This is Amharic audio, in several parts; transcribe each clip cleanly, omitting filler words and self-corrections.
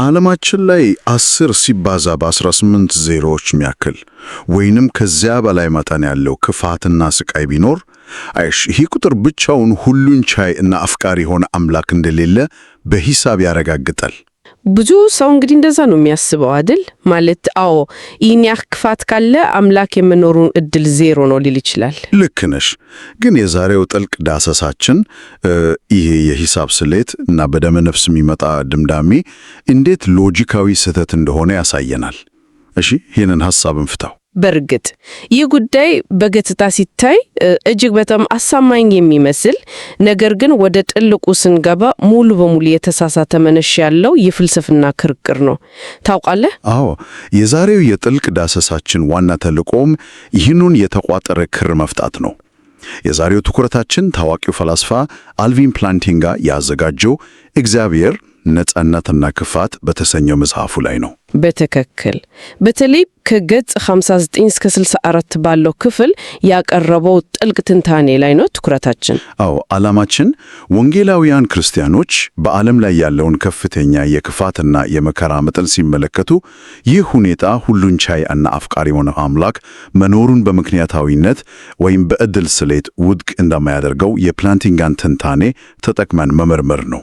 ዓለማችን ላይ 10 ሲባዛ በ18 ዜሮዎች የሚያክል ወይንም ከዚያ በላይ መጠን ያለው ክፋትና ስቃይ ቢኖር ይህ ቁጥር ብቻውን ሁሉን ቻይ እና አፍቃሪ የሆነ አምላክ እንደሌለ በሂሳብ ያረጋግጣል። ብዙ ሰው እንግዲህ እንደዛ ነው የሚያስበው አይደል? ማለት ይህን ያህል ክፋት ካለ አምላክ የመኖሩን እድል ዜሮ ነው ሊል ይችላል። ልክ ነሽ። ግን የዛሬው ጥልቅ ዳሰሳችን ይሄ የሂሳብ ስሌት እና በደመ ነፍስ የሚመጣ ድምዳሜ እንዴት ሎጂካዊ ስህተት እንደሆነ ያሳየናል። እሺ፣ ይህንን ሐሳብ እንፍታው። በእርግጥ ይህ ጉዳይ በገጽታ ሲታይ እጅግ በጣም አሳማኝ የሚመስል ነገር ግን ወደ ጥልቁ ስንገባ ሙሉ በሙሉ የተሳሳተ መነሻ ያለው የፍልስፍና ክርክር ነው። ታውቃለህ? አዎ፣ የዛሬው የጥልቅ ዳሰሳችን ዋና ተልዕኮም ይህንን የተቋጠረ ክር መፍታት ነው። የዛሬው ትኩረታችን ታዋቂው ፈላስፋ አልቪን ፕላንቲንጋ ያዘጋጀው እግዚአብሔር ነጻነትና ክፋት በተሰኘው መጽሐፉ ላይ ነው። በትክክል በተለይ ከገጽ 59 እስከ 64 ባለው ክፍል ያቀረበው ጥልቅ ትንታኔ ላይ ነው ትኩረታችን። አዎ፣ ዓላማችን ወንጌላውያን ክርስቲያኖች በዓለም ላይ ያለውን ከፍተኛ የክፋትና የመከራ መጠን ሲመለከቱ ይህ ሁኔታ ሁሉን ቻይ እና አፍቃሪ የሆነ አምላክ መኖሩን በምክንያታዊነት ወይም በዕድል ስሌት ውድቅ እንደማያደርገው የፕላንቲንጋን ትንታኔ ተጠቅመን መመርመር ነው።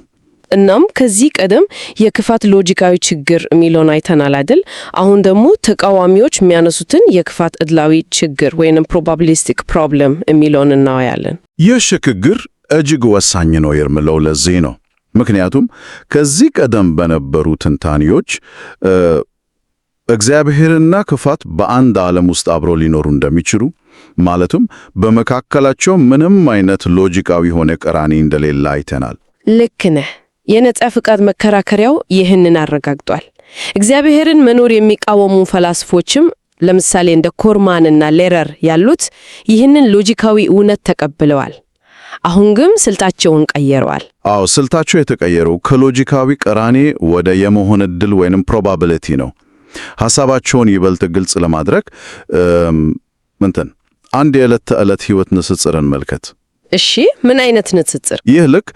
እናም ከዚህ ቀደም የክፋት ሎጂካዊ ችግር የሚለውን አይተናል አይደል? አሁን ደግሞ ተቃዋሚዎች የሚያነሱትን የክፋት ዕድላዊ ችግር ወይንም ፕሮባቢሊስቲክ ፕሮብለም የሚለውን እናያለን። ይህ ሽግግር እጅግ ወሳኝ ነው የምለው ለዚህ ነው። ምክንያቱም ከዚህ ቀደም በነበሩ ትንታኔዎች እግዚአብሔርና ክፋት በአንድ ዓለም ውስጥ አብረው ሊኖሩ እንደሚችሉ ማለትም በመካከላቸው ምንም አይነት ሎጂካዊ ሆነ ቅራኔ እንደሌለ አይተናል። ልክ ነህ። የነጻ ፍቃድ መከራከሪያው ይህንን አረጋግጧል። እግዚአብሔርን መኖር የሚቃወሙ ፈላስፎችም ለምሳሌ እንደ ኮርማንና ሌረር ያሉት ይህንን ሎጂካዊ እውነት ተቀብለዋል። አሁን ግን ስልታቸውን ቀየረዋል። አዎ፣ ስልታቸው የተቀየረው ከሎጂካዊ ቅራኔ ወደ የመሆን ዕድል ወይንም ፕሮባቢሊቲ ነው። ሐሳባቸውን ይበልጥ ግልጽ ለማድረግ አንድ የዕለት ተዕለት ሕይወት ንጽጽርን መልከት። እሺ፣ ምን አይነት ንጽጽር? ይህ ልክ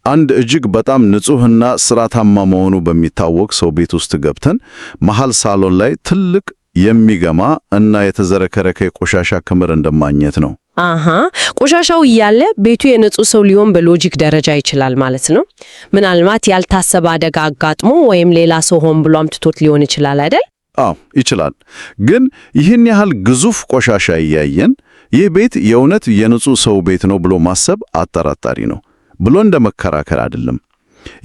አንድ እጅግ በጣም ንጹህና ስርዓታማ መሆኑ በሚታወቅ ሰው ቤት ውስጥ ገብተን መሃል ሳሎን ላይ ትልቅ የሚገማ እና የተዘረከረከ የቆሻሻ ክምር እንደማግኘት ነው። ቆሻሻው እያለ ቤቱ የንጹህ ሰው ሊሆን በሎጂክ ደረጃ ይችላል ማለት ነው። ምናልባት ያልታሰበ አደጋ አጋጥሞ ወይም ሌላ ሰው ሆን ብሎ አምጥቶት ሊሆን ይችላል አይደል? አዎ፣ ይችላል። ግን ይህን ያህል ግዙፍ ቆሻሻ እያየን ይህ ቤት የእውነት የንጹህ ሰው ቤት ነው ብሎ ማሰብ አጠራጣሪ ነው ብሎ እንደ መከራከር አይደለም።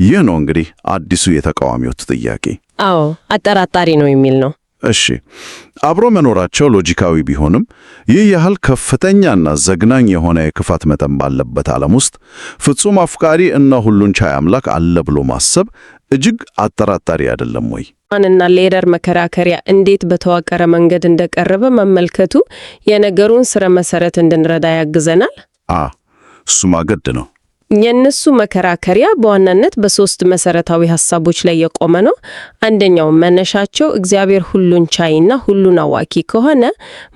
ይህ ነው እንግዲህ አዲሱ የተቃዋሚዎች ጥያቄ። አዎ፣ አጠራጣሪ ነው የሚል ነው። እሺ፣ አብሮ መኖራቸው ሎጂካዊ ቢሆንም ይህ ያህል ከፍተኛና ዘግናኝ የሆነ የክፋት መጠን ባለበት ዓለም ውስጥ ፍጹም አፍቃሪ እና ሁሉን ቻይ አምላክ አለ ብሎ ማሰብ እጅግ አጠራጣሪ አይደለም ወይ? ማንና ሌረር መከራከሪያ እንዴት በተዋቀረ መንገድ እንደቀረበ መመልከቱ የነገሩን ስረ መሰረት እንድንረዳ ያግዘናል። እሱማ ግድ ነው። የነሱ መከራከሪያ በዋናነት በሶስት መሰረታዊ ሐሳቦች ላይ የቆመ ነው። አንደኛው መነሻቸው እግዚአብሔር ሁሉን ቻይና ሁሉን አዋቂ ከሆነ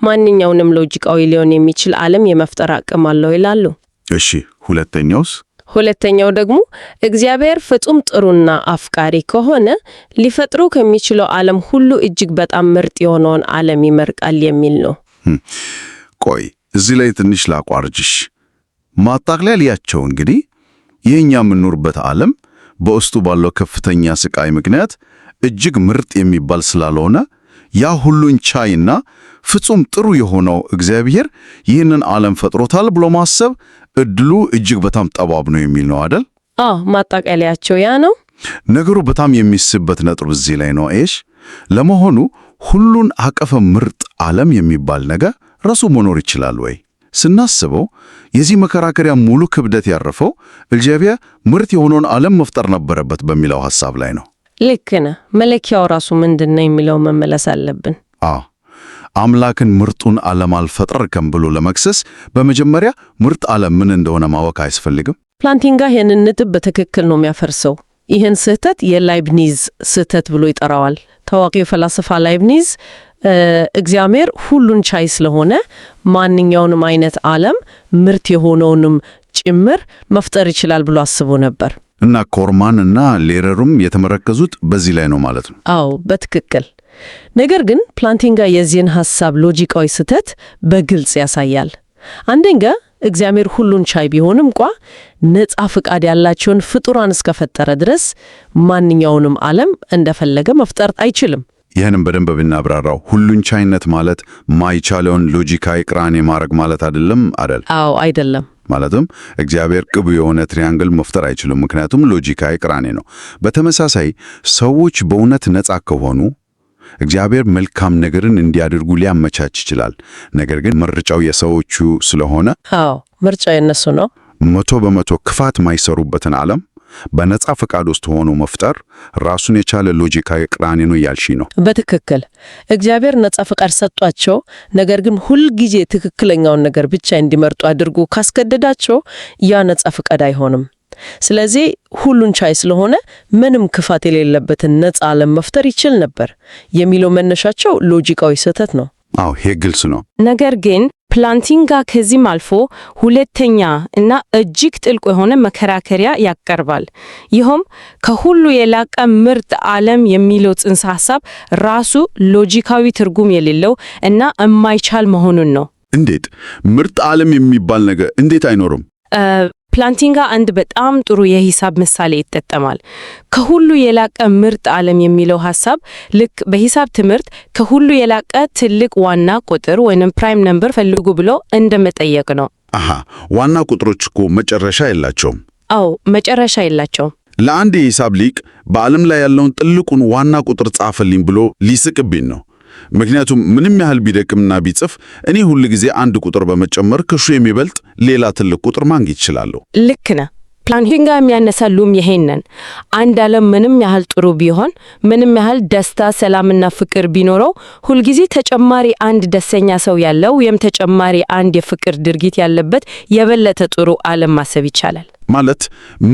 ማንኛውንም ሎጂካዊ ሊሆን የሚችል ዓለም የመፍጠር አቅም አለው ይላሉ። እሺ፣ ሁለተኛውስ? ሁለተኛው ደግሞ እግዚአብሔር ፍጹም ጥሩና አፍቃሪ ከሆነ ሊፈጥሩ ከሚችለው ዓለም ሁሉ እጅግ በጣም ምርጥ የሆነውን ዓለም ይመርቃል የሚል ነው። ቆይ እዚህ ላይ ትንሽ ላቋርጅሽ። ማጠቃለያቸው እንግዲህ የኛ የምንኖርበት ዓለም በውስጡ ባለው ከፍተኛ ስቃይ ምክንያት እጅግ ምርጥ የሚባል ስላልሆነ ያ ሁሉን ቻይና ፍጹም ጥሩ የሆነው እግዚአብሔር ይህንን ዓለም ፈጥሮታል ብሎ ማሰብ እድሉ እጅግ በጣም ጠባብ ነው የሚል ነው አይደል? ማጠቃለያቸው ያ ነው። ነገሩ በጣም የሚስበት ነጥብ እዚህ ላይ ነው። ለመሆኑ ሁሉን አቀፈ ምርጥ ዓለም የሚባል ነገር ራሱ መኖር ይችላል ወይ? ስናስበው የዚህ መከራከሪያ ሙሉ ክብደት ያረፈው እግዚአብሔር ምርጥ የሆነውን ዓለም መፍጠር ነበረበት በሚለው ሐሳብ ላይ ነው። ልክ ነህ። መለኪያው ራሱ ምንድነው የሚለው መመለስ አለብን። አምላክን ምርጡን ዓለም አልፈጠርከም ብሎ ለመክሰስ በመጀመሪያ ምርጥ ዓለም ምን እንደሆነ ማወቅ አያስፈልግም? ፕላንቲንጋ ይህንን ነጥብ በትክክል ነው የሚያፈርሰው። ይህን ስህተት የላይብኒዝ ስህተት ብሎ ይጠራዋል። ታዋቂው ፈላስፋ ላይብኒዝ እግዚአብሔር ሁሉን ቻይ ስለሆነ ማንኛውንም አይነት ዓለም ምርጥ የሆነውንም ጭምር መፍጠር ይችላል ብሎ አስቦ ነበር። እና ኮርማን እና ሌረሩም የተመረከዙት በዚህ ላይ ነው ማለት ነው። አዎ በትክክል። ነገር ግን ፕላንቲንጋ የዚህን ሐሳብ ሎጂካዊ ስህተት በግልጽ ያሳያል። አንደኛ እግዚአብሔር ሁሉን ቻይ ቢሆንም ነፃ ፍቃድ ያላቸውን ፍጡራን እስከፈጠረ ድረስ ማንኛውንም ዓለም እንደፈለገ መፍጠር አይችልም። ይህንም በደንብ ብናብራራው ሁሉን ቻይነት ማለት ማይቻለውን ሎጂካዊ ቅራኔ ማድረግ ማለት አይደለም አይደል? አዎ አይደለም። ማለትም እግዚአብሔር ቅቡ የሆነ ትሪያንግል መፍጠር አይችልም፣ ምክንያቱም ሎጂካዊ ቅራኔ ነው። በተመሳሳይ ሰዎች በእውነት ነፃ ከሆኑ እግዚአብሔር መልካም ነገርን እንዲያደርጉ ሊያመቻች ይችላል። ነገር ግን ምርጫው የሰዎቹ ስለሆነ ምርጫ የነሱ ነው። 100% ክፋት ማይሰሩበትን ዓለም በነፃ ፈቃድ ውስጥ ሆኖ መፍጠር ራሱን የቻለ ሎጂካዊ ቅራኔ ነው ያልሺ ነው። በትክክል እግዚአብሔር ነፃ ፈቃድ ሰጧቸው፣ ነገር ግን ሁልጊዜ ትክክለኛውን ነገር ብቻ እንዲመርጡ አድርጎ ካስገደዳቸው ያ ነፃ ፈቃድ አይሆንም። ስለዚህ ሁሉን ቻይ ስለሆነ ምንም ክፋት የሌለበትን ነፃ ዓለም መፍጠር ይችል ነበር የሚለው መነሻቸው ሎጂካዊ ስህተት ነው። አዎ ይሄ ግልጽ ነው። ነገር ግን ፕላንቲንጋ ከዚህም አልፎ ሁለተኛ እና እጅግ ጥልቅ የሆነ መከራከሪያ ያቀርባል። ይህም ከሁሉ የላቀ ምርጥ ዓለም የሚለው ጽንሰ ሐሳብ ራሱ ሎጂካዊ ትርጉም የሌለው እና የማይቻል መሆኑን ነው። እንዴት ምርጥ ዓለም የሚባል ነገር እንዴት አይኖርም? ፕላንቲንጋ አንድ በጣም ጥሩ የሂሳብ ምሳሌ ይጠቀማል። ከሁሉ የላቀ ምርጥ ዓለም የሚለው ሐሳብ ልክ በሂሳብ ትምህርት ከሁሉ የላቀ ትልቅ ዋና ቁጥር ወይንም ፕራይም ነምበር ፈልጉ ብሎ እንደመጠየቅ ነው። ዋና ቁጥሮች እኮ መጨረሻ የላቸውም። አዎ መጨረሻ የላቸውም። ለአንድ የሂሳብ ሊቅ በዓለም ላይ ያለውን ጥልቁን ዋና ቁጥር ጻፈልኝ ብሎ ሊስቅብኝ ነው። ምክንያቱም ምንም ያህል ቢደክምና ቢጽፍ እኔ ሁል ጊዜ አንድ ቁጥር በመጨመር ከሱ የሚበልጥ ሌላ ትልቅ ቁጥር ማግኘት ይችላለሁ። ልክ ነህ። ፕላንቲንጋ የሚያነሳሉም ይሄንን አንድ ዓለም ምንም ያህል ጥሩ ቢሆን፣ ምንም ያህል ደስታ፣ ሰላምና ፍቅር ቢኖረው ሁልጊዜ ተጨማሪ አንድ ደስተኛ ሰው ያለው ወይም ተጨማሪ አንድ የፍቅር ድርጊት ያለበት የበለጠ ጥሩ ዓለም ማሰብ ይቻላል። ማለት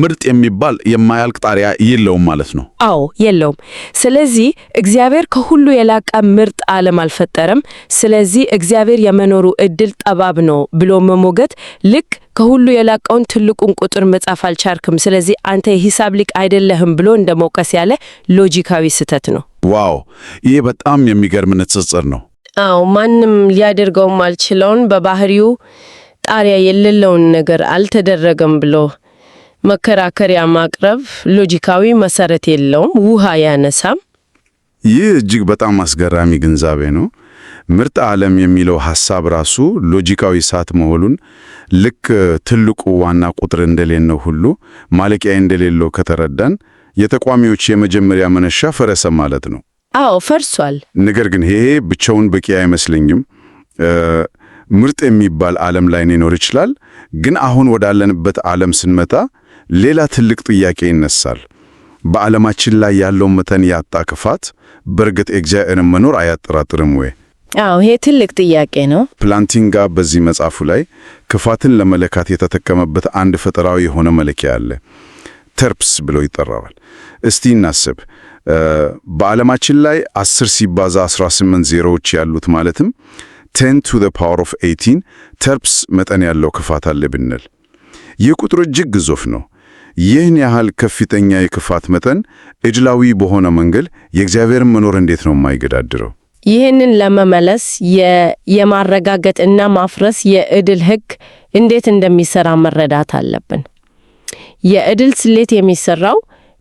ምርጥ የሚባል የማያልቅ ጣሪያ የለውም ማለት ነው። አዎ የለውም። ስለዚህ እግዚአብሔር ከሁሉ የላቀ ምርጥ ዓለም አልፈጠረም። ስለዚህ እግዚአብሔር የመኖሩ እድል ጠባብ ነው ብሎ መሞገት ልክ ከሁሉ የላቀውን ትልቁን ቁጥር መጻፍ አልቻልክም፣ ስለዚህ አንተ የሂሳብ ሊቅ አይደለህም ብሎ እንደመውቀስ ያለ ሎጂካዊ ስህተት ነው። ዋው! ይሄ በጣም የሚገርም ንጽጽር ነው። አዎ ማንም ሊያደርገውም አልችለውን በባህሪው ጣሪያ የሌለውን ነገር አልተደረገም ብሎ መከራከሪያ ማቅረብ ሎጂካዊ መሰረት የለውም፣ ውሃ ያነሳም። ይህ እጅግ በጣም አስገራሚ ግንዛቤ ነው። ምርጥ ዓለም የሚለው ሐሳብ ራሱ ሎጂካዊ ሳት መሆኑን ልክ ትልቁ ዋና ቁጥር እንደሌለው ሁሉ ማለቂያ እንደሌለው ከተረዳን የተቋሚዎች የመጀመሪያ መነሻ ፈረሰ ማለት ነው። አዎ ፈርሷል። ነገር ግን ይሄ ብቻውን በቂ አይመስለኝም። ምርጥ የሚባል ዓለም ላይ ሊኖር ይችላል፣ ግን አሁን ወዳለንበት ዓለም ስንመጣ ሌላ ትልቅ ጥያቄ ይነሳል። በዓለማችን ላይ ያለው መጠን ያጣ ክፋት በእርግጥ እግዚአብሔርን መኖር አያጠራጥርም ወይ? አዎ ይሄ ትልቅ ጥያቄ ነው። ፕላንቲንጋ በዚህ መጽሐፉ ላይ ክፋትን ለመለካት የተጠቀመበት አንድ ፈጠራዊ የሆነ መለኪያ አለ። ተርፕስ ብሎ ይጠራዋል። እስቲ እናስብ። በዓለማችን ላይ 10 ሲባዛ 18 ዜሮዎች ያሉት ማለትም 10 to the power of 18 ተርፕስ መጠን ያለው ክፋት አለ ብንል፣ ይህ ቁጥር እጅግ ግዙፍ ነው። ይህን ያህል ከፍተኛ የክፋት መጠን ዕድላዊ በሆነ መንገድ የእግዚአብሔርን መኖር እንዴት ነው የማይገዳድረው? ይህንን ለመመለስ የማረጋገጥ እና ማፍረስ የዕድል ሕግ እንዴት እንደሚሰራ መረዳት አለብን። የዕድል ስሌት የሚሰራው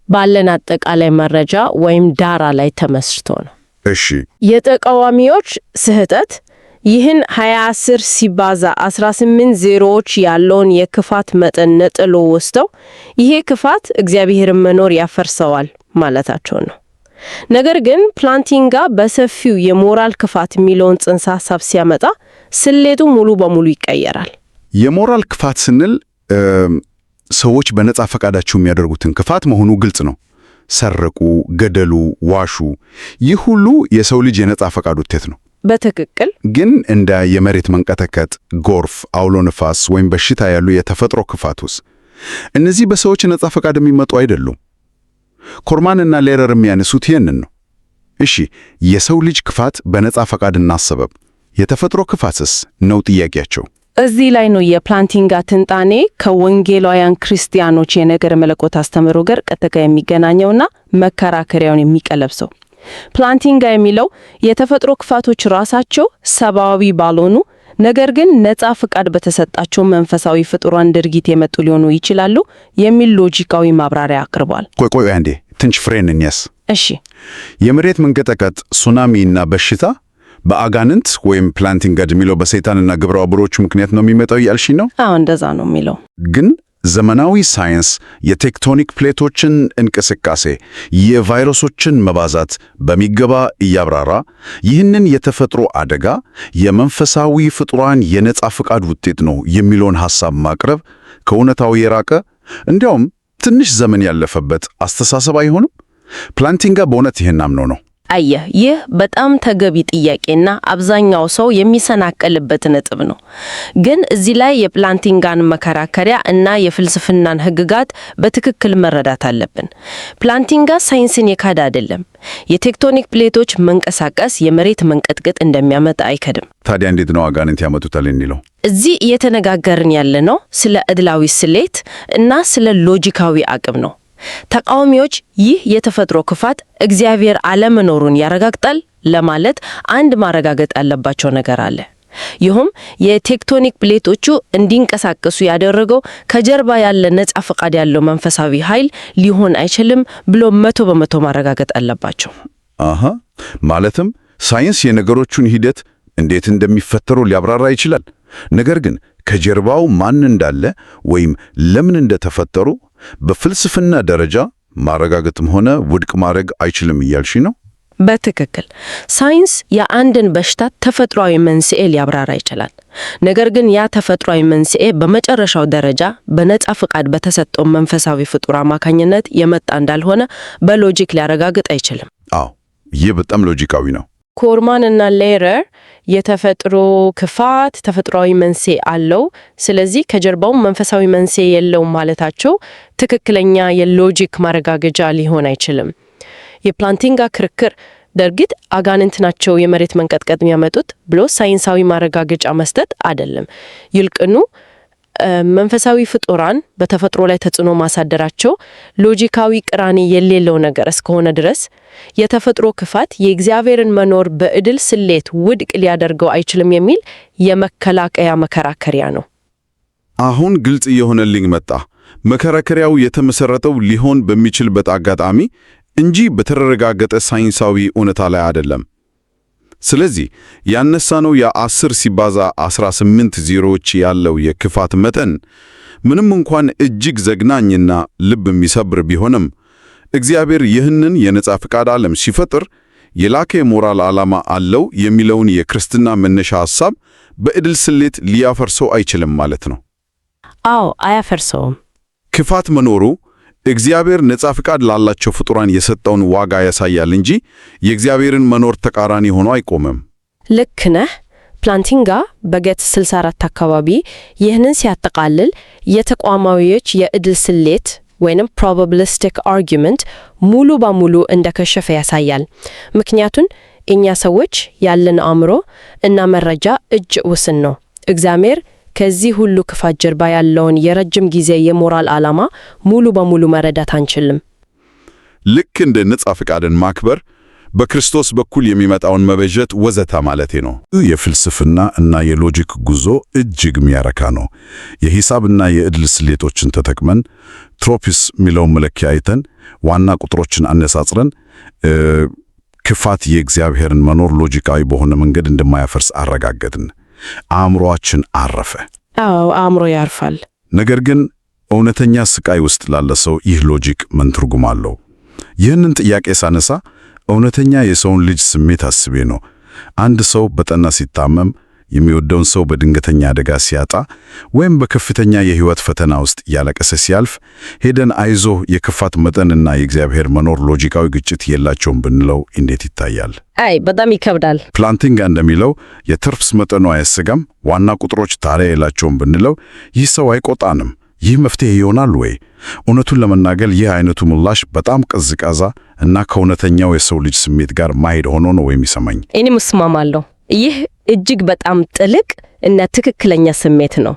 ባለን አጠቃላይ መረጃ ወይም ዳራ ላይ ተመስርቶ ነው። እሺ፣ የተቃዋሚዎች ስህተት ይህን 20 ሲባዛ 18 ዜሮዎች ያለውን የክፋት መጠን ነጥሎ ወስደው ይሄ ክፋት እግዚአብሔርን መኖር ያፈርሰዋል ማለታቸው ነው። ነገር ግን ፕላንቲንጋ በሰፊው የሞራል ክፋት የሚለውን ጽንሰ ሐሳብ ሲያመጣ ስሌቱ ሙሉ በሙሉ ይቀየራል። የሞራል ክፋት ስንል ሰዎች በነጻ ፈቃዳቸው የሚያደርጉትን ክፋት መሆኑ ግልጽ ነው። ሰረቁ፣ ገደሉ፣ ዋሹ፣ ይህ ሁሉ የሰው ልጅ የነጻ ፈቃድ ውጤት ነው። በትክክል። ግን እንደ የመሬት መንቀጥቀጥ፣ ጎርፍ፣ አውሎ ነፋስ ወይም በሽታ ያሉ የተፈጥሮ ክፋቱስ እነዚህ በሰዎች ነጻ ፈቃድ የሚመጡ አይደሉም። ኮርማንና ሌረር የሚያነሱት ይህንን ነው። እሺ፣ የሰው ልጅ ክፋት በነጻ ፈቃድና ሰበብ፣ የተፈጥሮ ክፋትስ ነው ጥያቄያቸው። እዚህ ላይ ነው የፕላንቲንጋ ትንታኔ ከወንጌላውያን ክርስቲያኖች የነገረ መለኮት አስተምህሮ ጋር ቀጥታ የሚገናኘውና መከራከሪያውን የሚቀለብሰው። ፕላንቲንጋ የሚለው የተፈጥሮ ክፋቶች ራሳቸው ሰብአዊ ባልሆኑ ነገር ግን ነፃ ፍቃድ በተሰጣቸው መንፈሳዊ ፍጡራን ድርጊት የመጡ ሊሆኑ ይችላሉ የሚል ሎጂካዊ ማብራሪያ አቅርቧል። ቆይ አንዴ ትንሽ ፍሬን እንያስ። እሺ፣ የመሬት መንቀጥቀጥ፣ ሱናሚ እና በሽታ በአጋንንት ወይም ፕላንቲንጋድ የሚለው በሰይጣንና ግብረ አበሮቹ ምክንያት ነው የሚመጣው ያልሽ ነው? አዎ እንደዛ ነው የሚለው። ግን ዘመናዊ ሳይንስ የቴክቶኒክ ፕሌቶችን እንቅስቃሴ፣ የቫይረሶችን መባዛት በሚገባ እያብራራ ይህንን የተፈጥሮ አደጋ የመንፈሳዊ ፍጡራን የነጻ ፍቃድ ውጤት ነው የሚለውን ሐሳብ ማቅረብ ከእውነታው የራቀ እንዲያውም ትንሽ ዘመን ያለፈበት አስተሳሰብ አይሆንም? ፕላንቲንጋ በእውነት ይህን አምኖ ነው? አየህ፣ ይህ በጣም ተገቢ ጥያቄና አብዛኛው ሰው የሚሰናከልበት ነጥብ ነው። ግን እዚህ ላይ የፕላንቲንጋን መከራከሪያ እና የፍልስፍናን ሕግጋት በትክክል መረዳት አለብን። ፕላንቲንጋ ሳይንስን የካደ አይደለም። የቴክቶኒክ ፕሌቶች መንቀሳቀስ የመሬት መንቀጥቀጥ እንደሚያመጣ አይከድም። ታዲያ እንዴት ነው አጋንንት ያመጡታል የሚለው? እዚህ እየተነጋገርን ያለነው ስለ ዕድላዊ ስሌት እና ስለ ሎጂካዊ አቅም ነው። ተቃዋሚዎች ይህ የተፈጥሮ ክፋት እግዚአብሔር አለመኖሩን ያረጋግጣል ለማለት አንድ ማረጋገጥ ያለባቸው ነገር አለ። ይህም የቴክቶኒክ ፕሌቶቹ እንዲንቀሳቀሱ ያደረገው ከጀርባ ያለ ነጻ ፈቃድ ያለው መንፈሳዊ ኃይል ሊሆን አይችልም ብሎ 100% ማረጋገጥ አለባቸው። ማለትም ሳይንስ የነገሮቹን ሂደት እንዴት እንደሚፈጠሩ ሊያብራራ ይችላል። ነገር ግን ከጀርባው ማን እንዳለ ወይም ለምን እንደተፈጠሩ በፍልስፍና ደረጃ ማረጋገጥም ሆነ ውድቅ ማድረግ አይችልም እያልሽ ነው? በትክክል። ሳይንስ የአንድን በሽታ ተፈጥሯዊ መንስኤ ሊያብራራ ይችላል። ነገር ግን ያ ተፈጥሯዊ መንስኤ በመጨረሻው ደረጃ በነጻ ፍቃድ በተሰጠው መንፈሳዊ ፍጡር አማካኝነት የመጣ እንዳልሆነ በሎጂክ ሊያረጋግጥ አይችልም። አዎ፣ ይህ በጣም ሎጂካዊ ነው። ኮርማን እና ሌረር የተፈጥሮ ክፋት ተፈጥሯዊ መንስኤ አለው፣ ስለዚህ ከጀርባው መንፈሳዊ መንስኤ የለውም ማለታቸው ትክክለኛ የሎጂክ ማረጋገጫ ሊሆን አይችልም። የፕላንቲንጋ ክርክር በእርግጥ አጋንንት ናቸው የመሬት መንቀጥቀጥ የሚያመጡት ብሎ ሳይንሳዊ ማረጋገጫ መስጠት አይደለም። ይልቅኑ መንፈሳዊ ፍጡራን በተፈጥሮ ላይ ተጽዕኖ ማሳደራቸው ሎጂካዊ ቅራኔ የሌለው ነገር እስከሆነ ድረስ የተፈጥሮ ክፋት የእግዚአብሔርን መኖር በዕድል ስሌት ውድቅ ሊያደርገው አይችልም የሚል የመከላከያ መከራከሪያ ነው። አሁን ግልጽ እየሆነልኝ መጣ። መከራከሪያው የተመሰረተው ሊሆን በሚችልበት አጋጣሚ እንጂ በተረጋገጠ ሳይንሳዊ እውነታ ላይ አይደለም። ስለዚህ ያነሳነው የ10 ሲባዛ 18 ዜሮዎች ያለው የክፋት መጠን ምንም እንኳን እጅግ ዘግናኝና ልብ የሚሰብር ቢሆንም እግዚአብሔር ይህንን የነጻ ፍቃድ ዓለም ሲፈጥር የላከ የሞራል ዓላማ አለው የሚለውን የክርስትና መነሻ ሐሳብ በዕድል ስሌት ሊያፈርሰው አይችልም ማለት ነው። አዎ፣ አያፈርሰውም። ክፋት መኖሩ እግዚአብሔር ነጻ ፍቃድ ላላቸው ፍጡራን የሰጠውን ዋጋ ያሳያል እንጂ የእግዚአብሔርን መኖር ተቃራኒ ሆኖ አይቆምም። ልክ ነህ። ፕላንቲንጋ በገጽ 64 አካባቢ ይህንን ሲያጠቃልል የተቋማዊዎች የዕድል ስሌት ወይንም probabilistic argument ሙሉ በሙሉ እንደከሸፈ ያሳያል። ምክንያቱም እኛ ሰዎች ያለን አእምሮ እና መረጃ እጅግ ውስን ነው። እግዚአብሔር ከዚህ ሁሉ ክፋት ጀርባ ያለውን የረጅም ጊዜ የሞራል ዓላማ ሙሉ በሙሉ መረዳት አንችልም። ልክ እንደ ነጻ ፍቃድን ማክበር፣ በክርስቶስ በኩል የሚመጣውን መበጀት ወዘተ ማለቴ ነው። የፍልስፍና እና የሎጂክ ጉዞ እጅግ የሚያረካ ነው። የሂሳብና የዕድል ስሌቶችን ተጠቅመን ትሮፒስ የሚለውን መለኪያ አይተን ዋና ቁጥሮችን አነጻጽረን ክፋት የእግዚአብሔርን መኖር ሎጂካዊ በሆነ መንገድ እንደማያፈርስ አረጋገጥን። አእምሮአችን አረፈ። አዎ፣ አእምሮ ያርፋል። ነገር ግን እውነተኛ ስቃይ ውስጥ ላለ ሰው ይህ ሎጂክ ምን ትርጉም አለው? ይህንን ጥያቄ ሳነሳ እውነተኛ የሰውን ልጅ ስሜት አስቤ ነው። አንድ ሰው በጠና ሲታመም፣ የሚወደውን ሰው በድንገተኛ አደጋ ሲያጣ፣ ወይም በከፍተኛ የህይወት ፈተና ውስጥ ያለቀሰ ሲያልፍ ሄደን አይዞህ የክፋት መጠንና የእግዚአብሔር መኖር ሎጂካዊ ግጭት የላቸውም ብንለው እንዴት ይታያል? አይ በጣም ይከብዳል። ፕላንቲንጋ እንደሚለው የትርፍስ መጠኑ አያሰጋም፣ ዋና ቁጥሮች ታዲያ የላቸውም ብንለው ይህ ሰው አይቆጣንም። ይህ መፍትሄ ይሆናል ወይ? እውነቱን ለመናገር ይህ አይነቱ ምላሽ በጣም ቀዝቃዛ እና ከእውነተኛው የሰው ልጅ ስሜት ጋር ማሄድ ሆኖ ነው የሚሰማኝ። እኔም እስማማለሁ። ይህ እጅግ በጣም ጥልቅ እና ትክክለኛ ስሜት ነው።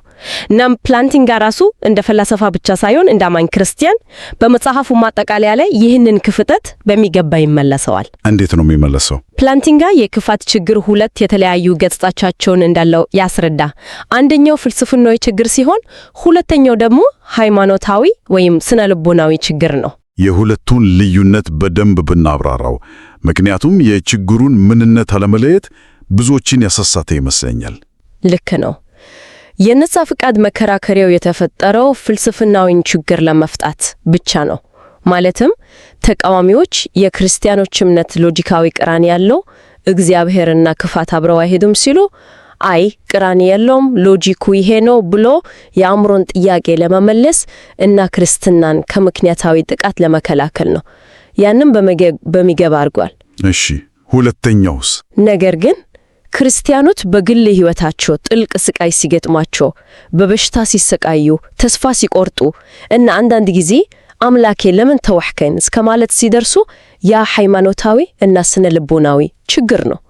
እናም ፕላንቲንጋ ራሱ እንደ ፈላሰፋ ብቻ ሳይሆን እንደ አማኝ ክርስቲያን በመጽሐፉ ማጠቃለያ ላይ ይህንን ክፍተት በሚገባ ይመለሰዋል። እንዴት ነው የሚመለሰው? ፕላንቲንጋ የክፋት ችግር ሁለት የተለያዩ ገጽታዎችን እንዳለው ያስረዳ። አንደኛው ፍልስፍናዊ ችግር ሲሆን፣ ሁለተኛው ደግሞ ሃይማኖታዊ ወይም ስነ ልቦናዊ ችግር ነው። የሁለቱን ልዩነት በደንብ ብናብራራው፣ ምክንያቱም የችግሩን ምንነት አለመለየት ብዙዎችን ያሳሳተ ይመስለኛል። ልክ ነው። የነጻ ፍቃድ መከራከሪያው የተፈጠረው ፍልስፍናዊን ችግር ለመፍታት ብቻ ነው። ማለትም ተቃዋሚዎች የክርስቲያኖች እምነት ሎጂካዊ ቅራኔ ያለው እግዚአብሔርና ክፋት አብረው አይሄዱም ሲሉ፣ አይ ቅራኔ የለውም ሎጂኩ ይሄ ነው ብሎ የአእምሮን ጥያቄ ለመመለስ እና ክርስትናን ከምክንያታዊ ጥቃት ለመከላከል ነው። ያንም በሚገባ አድርጓል። እሺ፣ ሁለተኛውስ? ነገር ግን ክርስቲያኖች በግል ሕይወታቸው ጥልቅ ስቃይ ሲገጥማቸው፣ በበሽታ ሲሰቃዩ፣ ተስፋ ሲቆርጡ እና አንዳንድ ጊዜ አምላኬ ለምን ተዋሕከኝ እስከ ማለት ሲደርሱ ያ ሃይማኖታዊ እና ስነ ልቦናዊ ችግር ነው።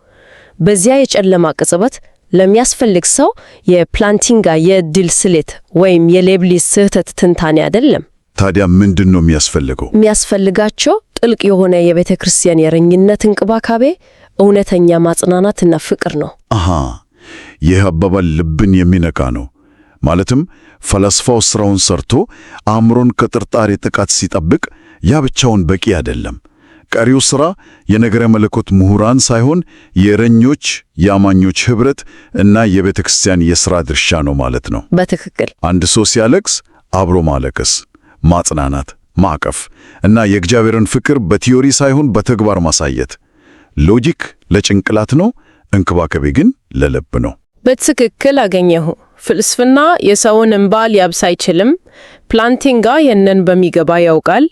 በዚያ የጨለማ ቅጽበት ለሚያስፈልግ ሰው የፕላንቲንጋ የዕድል ስሌት ወይም የሌብሊዝ ስህተት ትንታኔ አይደለም። ታዲያ ምንድን ነው የሚያስፈልገው? የሚያስፈልጋቸው ጥልቅ የሆነ የቤተ ክርስቲያን የእረኝነት እንክብካቤ፣ እውነተኛ ማጽናናትና ፍቅር ነው። ይህ አባባል ልብን የሚነካ ነው። ማለትም ፈላስፋው ስራውን ሰርቶ አእምሮን ከጥርጣሬ ጥቃት ሲጠብቅ ያ ብቻውን በቂ አይደለም። ቀሪው ሥራ የነገረ መለኮት ምሁራን ሳይሆን የእረኞች የአማኞች ኅብረት እና የቤተ ክርስቲያን የሥራ ድርሻ ነው ማለት ነው። በትክክል አንድ ሰው ሲያለቅስ አብሮ ማለቀስ፣ ማጽናናት፣ ማቀፍ እና የእግዚአብሔርን ፍቅር በቲዮሪ ሳይሆን በተግባር ማሳየት። ሎጂክ ለጭንቅላት ነው፣ እንክባከቤ ግን ለልብ ነው። በትክክል አገኘሁ። ፍልስፍና የሰውን እንባ ሊያብስ አይችልም። ፕላንቲንጋ ይህንን በሚገባ ያውቃል።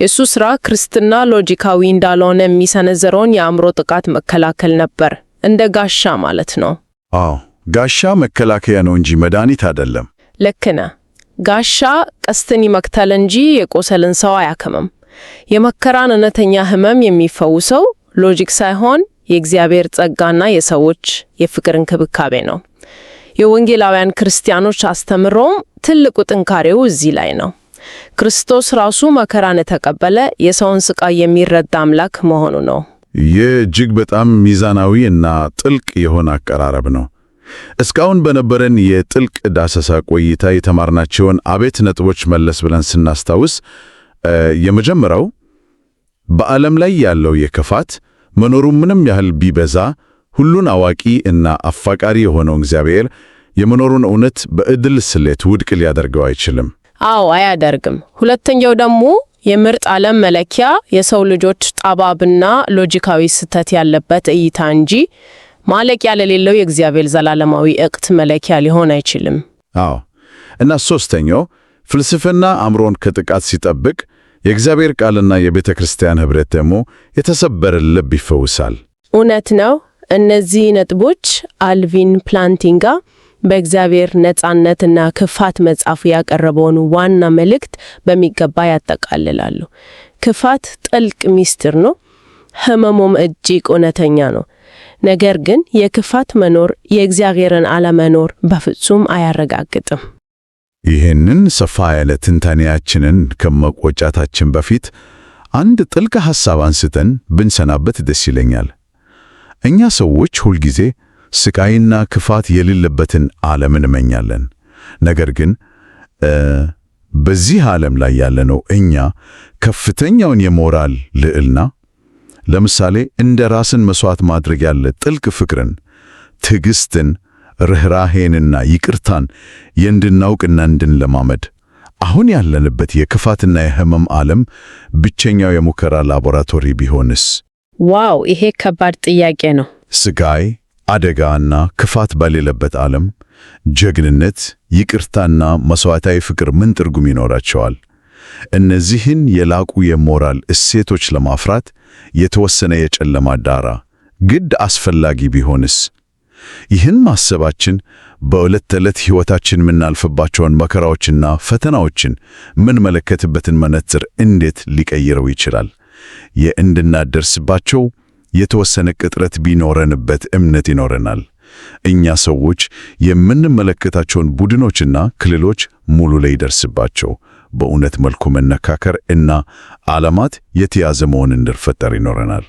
የሱ ሥራ ክርስትና ሎጂካዊ እንዳልሆነ የሚሰነዘረውን የአእምሮ ጥቃት መከላከል ነበር። እንደ ጋሻ ማለት ነው። አዎ፣ ጋሻ መከላከያ ነው እንጂ መድኃኒት አይደለም። ልክ ነህ። ጋሻ ቀስትን ይመክታል እንጂ የቆሰልን ሰው አያክምም። የመከራን እውነተኛ ሕመም የሚፈውሰው ሎጂክ ሳይሆን የእግዚአብሔር ጸጋና የሰዎች የፍቅር እንክብካቤ ነው። የወንጌላውያን ክርስቲያኖች አስተምሮም ትልቁ ጥንካሬው እዚህ ላይ ነው። ክርስቶስ ራሱ መከራን የተቀበለ የሰውን ስቃይ የሚረዳ አምላክ መሆኑ ነው። ይህ እጅግ በጣም ሚዛናዊ እና ጥልቅ የሆነ አቀራረብ ነው። እስካሁን በነበረን የጥልቅ ዳሰሳ ቆይታ የተማርናቸውን አቤት ነጥቦች መለስ ብለን ስናስታውስ፣ የመጀመሪያው በዓለም ላይ ያለው የክፋት መኖሩ ምንም ያህል ቢበዛ ሁሉን አዋቂ እና አፋቃሪ የሆነው እግዚአብሔር የመኖሩን እውነት በዕድል ስሌት ውድቅ ሊያደርገው አይችልም። አዎ፣ አያደርግም። ሁለተኛው ደግሞ የምርጥ ዓለም መለኪያ የሰው ልጆች ጠባብና ሎጂካዊ ስህተት ያለበት እይታ እንጂ ማለቂያ ለሌለው የእግዚአብሔር ዘላለማዊ ዕቅድ መለኪያ ሊሆን አይችልም። አዎ። እና ሦስተኛው ፍልስፍና አእምሮን ከጥቃት ሲጠብቅ፣ የእግዚአብሔር ቃልና የቤተ ክርስቲያን ኅብረት ደግሞ የተሰበረ ልብ ይፈውሳል። እውነት ነው። እነዚህ ነጥቦች አልቪን ፕላንቲንጋ በእግዚአብሔር ነጻነትና ክፋት መጽሐፉ ያቀረበውን ዋና መልእክት በሚገባ ያጠቃልላሉ። ክፋት ጥልቅ ምስጢር ነው፣ ሕመሙም እጅግ እውነተኛ ነው። ነገር ግን የክፋት መኖር የእግዚአብሔርን አለመኖር በፍጹም አያረጋግጥም። ይህንን ሰፋ ያለ ትንታኔያችንን ከመቋጫታችን በፊት አንድ ጥልቅ ሐሳብ አንስተን ብንሰናበት ደስ ይለኛል። እኛ ሰዎች ሁልጊዜ ስቃይና ክፋት የሌለበትን ዓለም እንመኛለን። ነገር ግን በዚህ ዓለም ላይ ያለነው እኛ ከፍተኛውን የሞራል ልዕልና፣ ለምሳሌ እንደ ራስን መሥዋዕት ማድረግ ያለ ጥልቅ ፍቅርን፣ ትዕግስትን፣ ርኅራኄንና ይቅርታን እንድናውቅና እንድንለማመድ አሁን ያለንበት የክፋትና የሕመም ዓለም ብቸኛው የሙከራ ላቦራቶሪ ቢሆንስ? ዋው! ይሄ ከባድ ጥያቄ ነው። ስቃይ፣ አደጋና ክፋት በሌለበት ዓለም ጀግንነት፣ ይቅርታና መሥዋዕታዊ ፍቅር ምን ትርጉም ይኖራቸዋል? እነዚህን የላቁ የሞራል እሴቶች ለማፍራት የተወሰነ የጨለማ ዳራ ግድ አስፈላጊ ቢሆንስ? ይህን ማሰባችን በዕለት ተዕለት ሕይወታችን የምናልፍባቸውን መከራዎችና ፈተናዎችን የምንመለከትበትን መነጽር እንዴት ሊቀይረው ይችላል? እንድናደርስባቸው የተወሰነ ቅጥረት ቢኖረንበት እምነት ይኖረናል። እኛ ሰዎች የምንመለከታቸውን ቡድኖችና ክልሎች ሙሉ ላይ ደርስባቸው በእውነት መልኩ መነካከር እና ዓለማት የተያዘ መሆን እንድንፈጠር ይኖረናል።